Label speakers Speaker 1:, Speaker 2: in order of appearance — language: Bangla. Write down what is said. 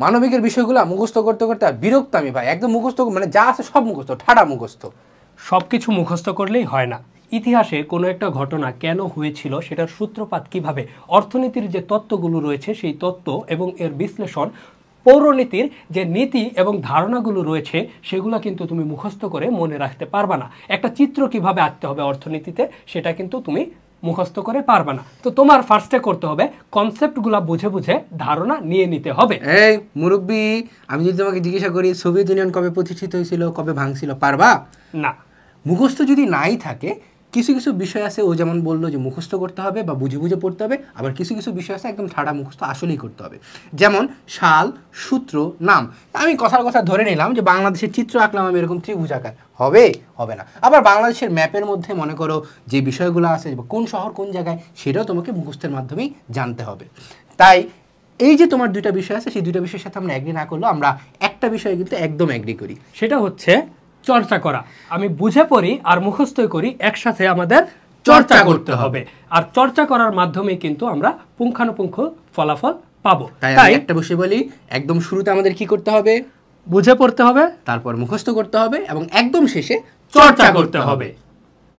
Speaker 1: মানবিকের বিষয়গুলো মুখস্থ করতে করতে আর বিরক্ত আমি ভাই, একদম মুখস্থ মানে যা আছে সব মুখস্থ, ঠাডা মুখস্থ।
Speaker 2: সব কিছু মুখস্থ করলেই হয় না। ইতিহাসে কোনো একটা ঘটনা কেন হয়েছিল সেটার সূত্রপাত কিভাবে, অর্থনীতির যে তত্ত্বগুলো রয়েছে সেই তত্ত্ব এবং এর বিশ্লেষণ, পৌরনীতির যে নীতি এবং ধারণাগুলো রয়েছে সেগুলো কিন্তু তুমি মুখস্থ করে মনে রাখতে পারবা না। একটা চিত্র কিভাবে আঁকতে হবে অর্থনীতিতে সেটা কিন্তু তুমি মুখস্থ করে পারবা না। তো তোমার ফার্স্টে করতে হবে কনসেপ্টগুলো বুঝে বুঝে ধারণা নিয়ে নিতে হবে।
Speaker 1: এই মুরব্বী, আমি যদি তোমাকে জিজ্ঞাসা করি সোভিয়েত ইউনিয়ন কবে প্রতিষ্ঠিত হয়েছিল, কবে ভাঙছিল, পারবা?
Speaker 2: না।
Speaker 1: মুখস্থ যদি নাই থাকে, কিছু কিছু বিষয় আছে, ও যেমন বললো যে মুখস্থ করতে হবে বা বুঝে বুঝে পড়তে হবে, আবার কিছু কিছু বিষয় আছে একদম ঠাড়া মুখস্থ আসলেই করতে হবে। যেমন সাল, সূত্র, নাম। আমি কথার কথা ধরে নিলাম যে বাংলাদেশের চিত্র আঁকলাম আমি এরকম ত্রিভুজ আকার, হবে? হবে না। আবার বাংলাদেশের ম্যাপের মধ্যে মনে করো যে বিষয়গুলো আছে, কোন শহর কোন জায়গায়, সেটাও তোমাকে মুখস্থের মাধ্যমেই জানতে হবে। তাই এই যে তোমার দুইটা বিষয় আছে, সেই দুইটা বিষয়ের সাথে আমরা এগ্রি না করলেও আমরা একটা বিষয়ে কিন্তু একদম এগ্রি করি,
Speaker 2: সেটা হচ্ছে চর্চা করা। আমি বুঝে পড়ি আর মুখস্থই করি, একসাথে আমাদের চর্চা করতে হবে। আর চর্চা করার মাধ্যমে কিন্তু আমরা পুঙ্খানুপুঙ্খ ফলাফল পাবো।
Speaker 1: তাই একটা বিষয় বলি, একদম শুরুতে আমাদের কি করতে হবে?
Speaker 2: বুঝে পড়তে হবে,
Speaker 1: তারপর মুখস্থ করতে হবে এবং একদম শেষে
Speaker 2: চর্চা করতে হবে।